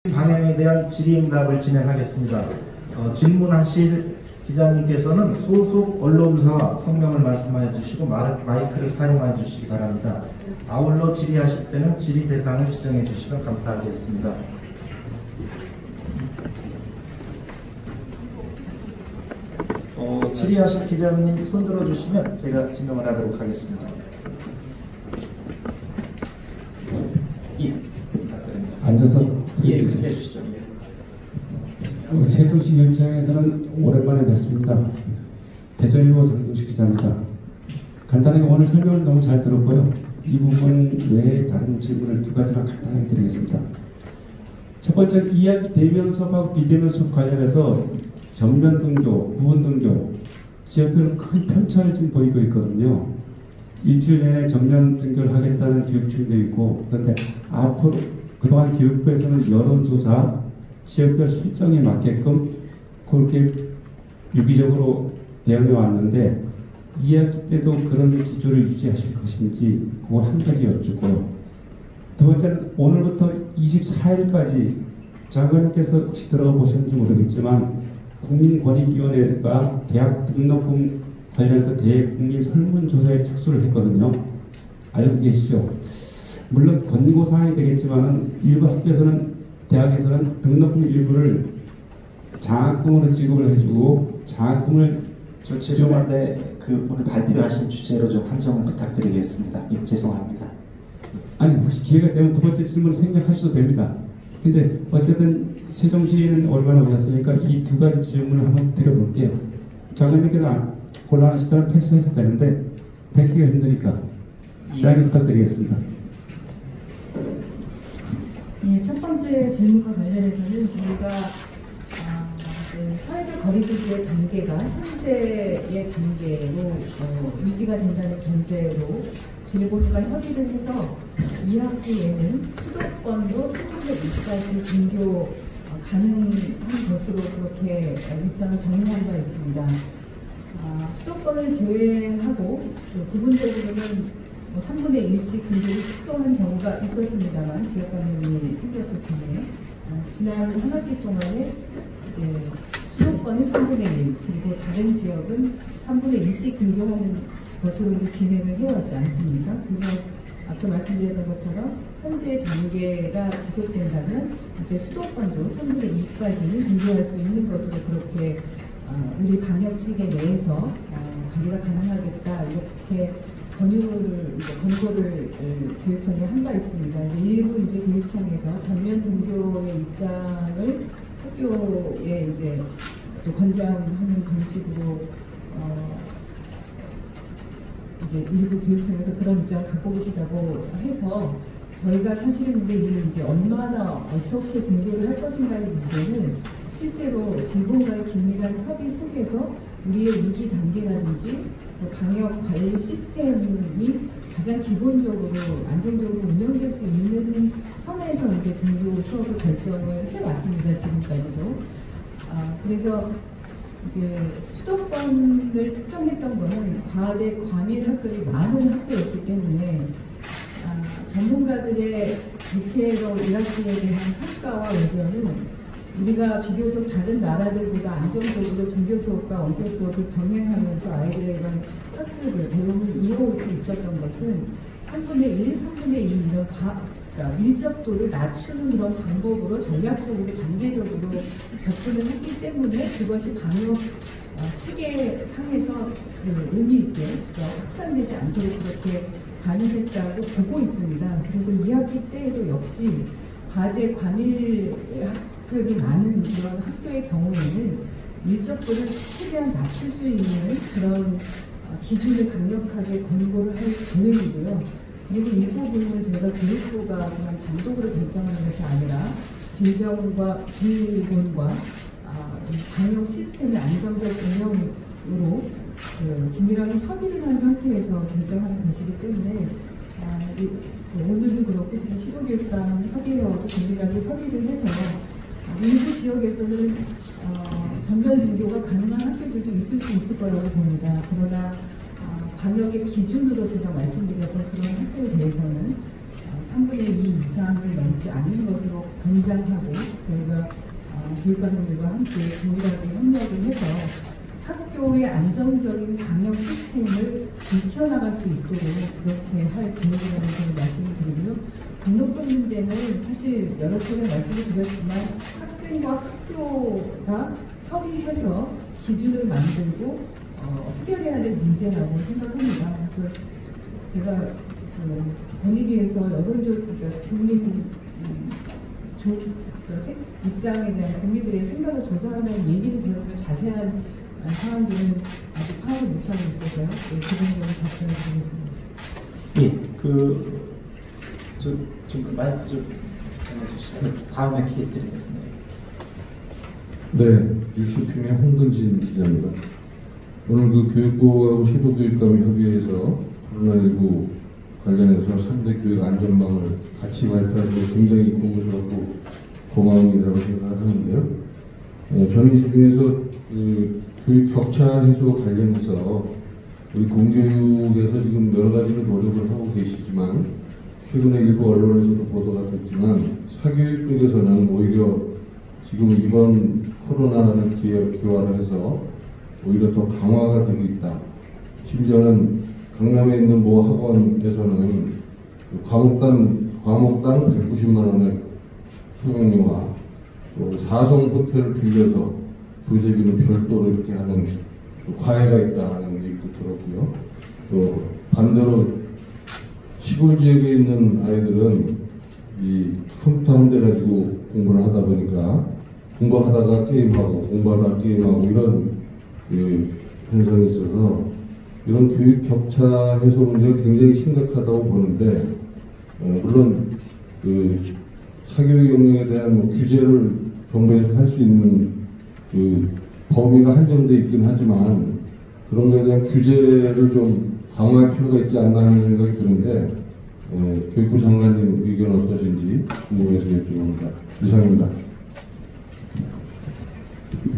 방향에 대한 질의응답을 진행하겠습니다. 질문하실 기자님께서는 소속 언론사와 성명을 말씀해 주시고 마이크를 사용해 주시기 바랍니다. 아울러 질의하실 때는 질의 대상을 지정해 주시면 감사하겠습니다. 질의하실 기자님 손 들어주시면 제가 지명을 하도록 하겠습니다. 예, 부탁드립니다. 앉아서 예, 그렇게 해주시죠. 예. 세종시 현장에서는 오랜만에 뵙습니다. 대전일보 장동식 기자입니다. 간단하게 오늘 설명을 너무 잘 들었고요. 이 부분 외에 다른 질문을 두 가지만 간단하게 드리겠습니다. 첫 번째, 이야기 대면 수업하고 비대면 수업 관련해서 전면 등교, 부분 등교, 지역별로 큰 편차를 좀 보이고 있거든요. 일주일 내내 전면 등교를 하겠다는 교육청도 있고, 그런데 앞으로 그동안 교육부에서는 여론조사, 지역별 실정에 맞게끔 그렇게 유기적으로 대응해 왔는데 2학기 때도 그런 기조를 유지하실 것인지 그걸 한 가지 여쭙고요. 두 번째는 오늘부터 24일까지 장관님께서 혹시 들어보셨는지 모르겠지만 국민권익위원회가 대학 등록금 관련해서 대국민 설문조사에 착수를 했거든요. 알고 계시죠? 물론 권고사항이 되겠지만 일부 학교에서는 대학에서는 등록금 일부를 장학금으로 지급을 해주고 장학금을 저 죄송한데 그 오늘 발표하신 주제로 좀 한정을 부탁드리겠습니다. 예, 죄송합니다. 아니 혹시 기회가 되면 두 번째 질문 생략하셔도 됩니다. 근데 어쨌든 세종시에는 얼마나 오셨으니까 이 두 가지 질문을 한번 드려볼게요. 장관님께서 곤란하시다면 패스하셔도 되는데 뵙기가 힘드니까 양해 부탁드리겠습니다. 예, 첫 번째 질문과 관련해서는 저희가 사회적 거리두기의 단계가 현재의 단계로 유지가 된다는 전제로 질본과 협의를 해서 2학기에는 수도권도 3분의 2까지 등교 가능한 것으로 그렇게 입장을 정리한 바 있습니다. 수도권을 제외하고 부분적으로는 3분의 1씩 등교를 축소한 경우가 있었습니다만 지역 감염이 생겼을 텐데 지난 한 학기 동안에 이제 수도권은 3분의 1 그리고 다른 지역은 3분의 1씩 등교하는 것으로 이제 진행을 해왔지 않습니까? 그래서 앞서 말씀드렸던 것처럼 현재 단계가 지속된다면 이제 수도권도 3분의 2까지는 등교할 수 있는 것으로 그렇게 우리 방역 체계 내에서 관리가 가능하겠다 이렇게 권고를 교육청에 한 바 있습니다. 일부 이제 교육청에서 전면 등교의 입장을 학교에 이제 또 권장하는 방식으로 이제 일부 교육청에서 그런 입장을 갖고 계시다고 해서 저희가 사실은 근데 이제 얼마나 어떻게 등교를 할 것인가의 문제는 실제로 질본과의 긴밀한 협의 속에서 우리의 위기 단계라든지 방역 관리 시스템이 가장 기본적으로 안정적으로 운영될 수 있는 선에서 이제 등교 수업을 결정을 해왔습니다. 지금까지도. 그래서 이제 수도권을 특정했던 거는 과대 과밀 학급이 많은 학교였기 때문에 전문가들의 대체로 1학기에 대한 평가와 의견은 우리가 비교적 다른 나라들보다 안정적으로 등교 수업과 원격 수업을 병행하면서 아이들의 이런 학습을, 배움을 이어올 수 있었던 것은 3분의 1, 3분의 2 이런 그러니까 밀접도를 낮추는 그런 방법으로 전략적으로 단계적으로 접근을 했기 때문에 그것이 방역 체계상에서 의미 있게 확산되지 않도록 그렇게 가능했다고 보고 있습니다. 그래서 2학기 때에도 역시 과대 과밀 학급이 많은 그런 학교의 경우에는 밀접도를 최대한 낮출 수 있는 그런 기준을 강력하게 권고를 할 계획이고요. 그리고 이 부분은 저희가 교육부가 그냥 단독으로 결정하는 것이 아니라 질본과 방역 시스템의 안정적 운영으로 긴밀하게 협의를 한 상태에서 결정하는 것이기 때문에 오늘도 그렇고 지금 시도교육감 협의회와도 긴밀하게 협의를 해서 일부 지역에서는 전면 등교가 가능한 학교들도 있을 수 있을 거라고 봅니다. 그러나 방역의 기준으로 제가 말씀드렸던 그런 학교에 대해서는 3분의 2 이상을 넘지 않는 것으로 권장하고 저희가 교육감님들과 함께 긴밀하게 협력을 해서 학교의 안정적인 방역 시스템을 지켜나갈 수 있도록 그렇게 할 계획이라는 점을 말씀을 드리고요. 등록금 문제는 사실 여러 차례 말씀을 드렸지만 학생과 학교가 협의해서 기준을 만들고 해결해야 될 문제라고 생각합니다. 그래서 제가 권익위에서 여론조사, 국민 입장에 대한 국민들의 생각을 조사하는 얘기를 들어보면 자세한 사항들은 아직 파악을 못하고 있어서요. 네, 그 정도로 답변을 드리겠습니다. 예, 지금 마이크 좀 전해주시면 다음에 기회 드리겠습니다. 네, 뉴스팀의 홍근진 기자입니다. 오늘 그 교육부하고 시도교육감이 협의해서 코로나19 관련해서 3대 교육 안전망을 같이 발표하는 게 굉장히 고무스럽고 고마운 일이라고 생각을 하는데요. 저는 이 중에서 그 교육 격차 해소 관련해서 우리 공교육에서 지금 여러 가지로 노력을 하고 계시지만 최근에 일부 언론에서도 보도가 됐지만 사교육 쪽에서는 오히려 지금 이번 코로나를 기화로 해서 오히려 더 강화가 되고 있다. 심지어는 강남에 있는 모 학원에서는 과목당 190만 원의 수강료와 또 4성 호텔을 빌려서 교재비는 별도로 이렇게 하는 과외가 있다는 얘기도 들었고요. 또 반대로 시골 지역에 있는 아이들은 이 컴퓨터 한 대 가지고 공부를 하다 보니까 공부하다가 게임하고 공부하다가 게임하고 이런 현상이 있어서 이런 교육 격차 해소 문제가 굉장히 심각하다고 보는데 물론 그 사교육 영역에 대한 규제를 정부에서 할 수 있는 그 범위가 한정돼 있긴 하지만 그런 것에 대한 규제를 좀 강화할 필요가 있지 않나 하는 생각이 드는데 교육부 장관님 의견 어떠신지 궁금해서 여쭤봅니다. 이상입니다.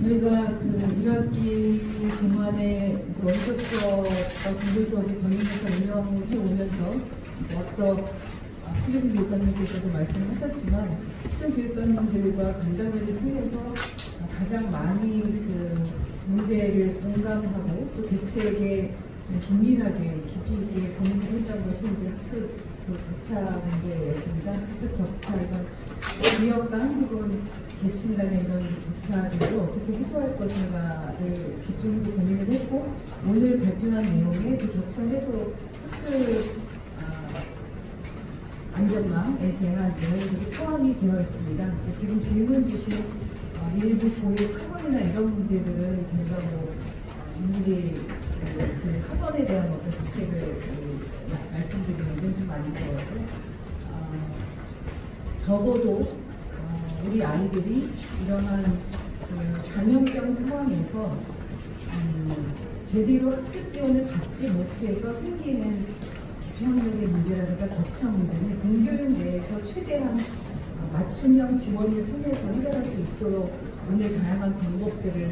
저희가 그 1학기 동안에 원격 수업과 공부 수업을 병행해서 운영해 오면서 앞서 최재훈 교육감님께서도 말씀하셨지만 학교 교육감님들과 간담회를 통해서 가장 많이 그 문제를 공감하고 또 대책에 좀 긴밀하게 깊이 있게 고민을 했던 것이 이제 학습 격차 문제였습니다. 학습 격차 이건 지역과 한국은 계층 간의 이런 격차들을 어떻게 해소할 것인가를 집중해서 고민을 했고 오늘 발표한 내용에 그 격차 해소 학습 안전망에 대한 내용들이 포함이 되어 있습니다. 지금 질문 주신 일부 교육 학원이나 이런 문제들은 저희가 뭐 일일이 그 학원에 대한 어떤 대책을 말씀드리는 건 좀 아닌 것 같고 적어도 우리 아이들이 이러한 그 감염병 상황에서 제대로 학습 지원을 받지 못해서 생기는 기초학력의 문제라든가 격차 문제는 공교육 내에서 최대한 맞춤형 지원을 통해서 해결할 수 있도록 오늘 다양한 방법들을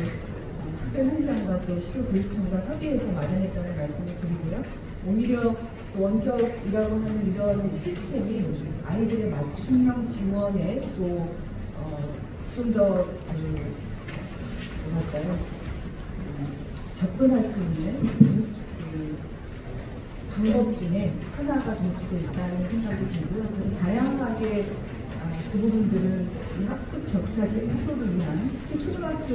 학교 현장과 또 시도교육청과 협의해서 마련했다는 말씀을 드리고요. 오히려 원격이라고 하는 이런 시스템이 아이들의 맞춤형 지원에 또 좀 더 뭐랄까요 접근할 수 있는 방법 중에 하나가 될 수도 있다는 생각이 들고요. 그리고 다양하게 그 부분들은 이 학습 격차 해소를 위한 특히 초등학교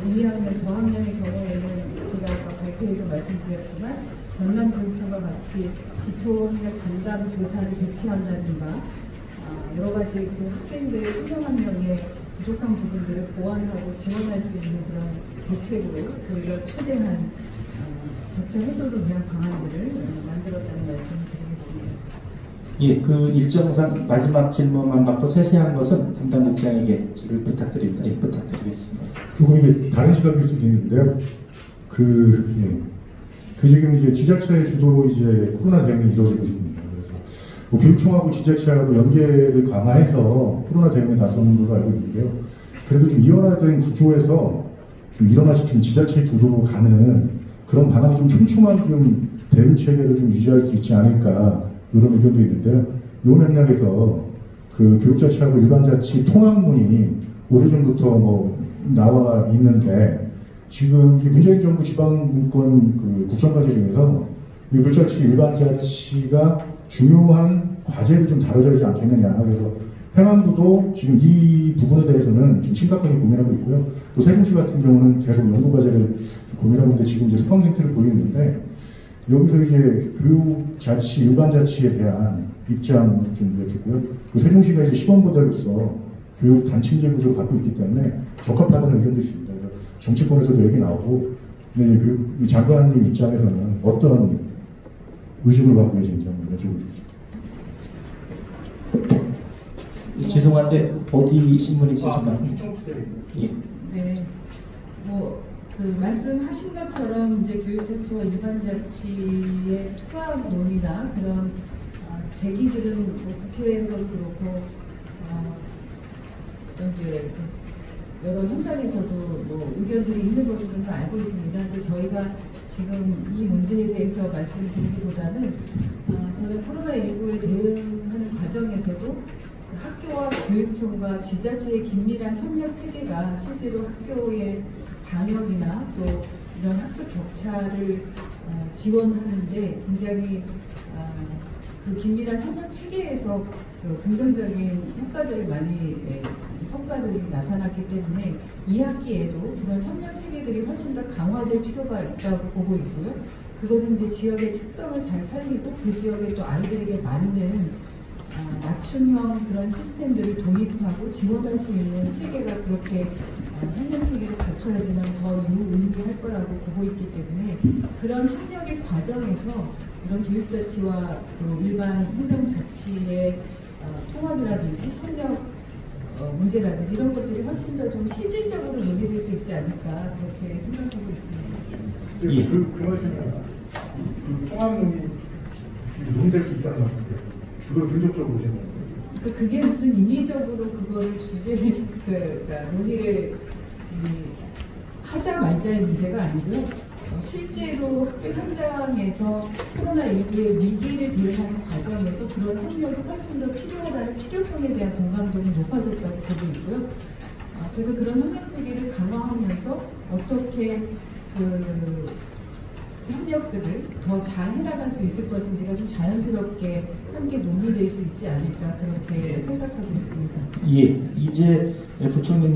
1, 2학년 저학년의 경우에는 제가 아까 발표회로 말씀드렸지만 전남교육청과 같이 기초학력 전담 조사를 배치한다든가 여러 가지 그 학생들 한 명 한 명의 부족한 부분들을 보완하고 지원할 수 있는 그런 대책으로 저희가 최대한 격차 해소를 위한 방안들을 만들었다는 말씀을 드리겠습니다. 예, 그 일정상 마지막 질문만 받고 세세한 것은 담당 국장에게 질을 부탁드립니다. 예, 부탁드리겠습니다. 조금 이게 다른 시각일 수도 있는데요. 지금 이제 지자체의 주도로 이제 코로나 대응이 이루어지고 있습니다. 그래서 뭐 교육청하고 지자체하고 연계를 강화해서 코로나 대응에 나서는 걸로 알고 있는데요. 그래도 좀 이원화된 구조에서 좀 일원화시키는 지자체 주도로 가는 그런 방안이 좀 촘촘한 좀 대응 체계를 좀 유지할 수 있지 않을까 이런 의견도 있는데요. 요 맥락에서 그 교육자치하고 일반자치 통합론이 오래전부터 뭐 나와 있는데 지금 이 문재인 정부 지방분권 그 국정과제 중에서 이 교육자치 일반자치가 중요한 과제를 좀 다뤄져 있지 않겠느냐. 그래서 행안부도 지금 이 부분에 대해서는 좀 심각하게 고민하고 있고요. 또 세종시 같은 경우는 계속 연구과제를 고민하고 있는데 지금 이제 소강 상태를 보이는데 여기서 이제 교육자치, 일반자치에 대한 입장을 좀 내주고요. 그 세종시가 이제 시범모델로서 교육 단층제 구조를 갖고 있기 때문에 적합하다는 의견도 있습니다. 그래서 정치권에서도 얘기 나오고, 근데 그 장관님 입장에서는 어떤 의중을 갖고 계신지 한번 여쭤보겠습니다. 죄송한데 어디 신문이지? 예. 네, 뭐 그 말씀하신 것처럼 이제 교육자치와 일반자치의 통합론이나 그런 제기들은 뭐 국회에서도 그렇고 이제 여러 현장에서도 뭐 의견들이 있는 것으로는 알고 있습니다. 근데 저희가 지금 이 문제에 대해서 말씀드리기보다는 저는 코로나19에 대응하는 과정에서도 학교와 교육청과 지자체의 긴밀한 협력 체계가 실제로 학교의 방역이나 또 이런 학습 격차를 지원하는데 굉장히 그 긴밀한 협력 체계에서 긍정적인 효과들을 많이 성과들이 나타났기 때문에 2학기에도 그런 협력 체계들이 훨씬 더 강화될 필요가 있다고 보고 있고요. 그것은 이제 지역의 특성을 잘 살리고 그 지역에 또 아이들에게 맞는 맞춤형 그런 시스템들을 도입하고 지원할 수 있는 체계가 그렇게 협력 체계를 갖춰야지만 더 유의미할 거라고 보고 있기 때문에 그런 협력의 과정에서 이런 교육자치와 또 일반 행정자치의 통합이라든지 협력 문제라든지 이런 것들이 훨씬 더 좀 실질적으로 논의될 수 있지 않을까 그렇게 생각하고 있습니다. 예. 그 말씀은 그 통합론이 논의될 수 있다는 말씀이에요. 그걸 근접적으로 보시는 거예요. 그게 무슨 인위적으로 그거를 주제를 그러니까 논의를 하자 말자의 문제가 아니고요. 실제로 학교 현장에서 코로나19의 위기를 대응하는 과정에서 그런 협력이 훨씬 더 필요하다는 필요성에 대한 공감도가 높아졌다고 보고 있고요. 그래서 그런 협력 체계를 강화하면서 어떻게 그 협력들을 더 잘 해나갈 수 있을 것인지가 좀 자연스럽게 함께 논의될 수 있지 않을까 그렇게 생각하고 있습니다. 예, 이제 부총리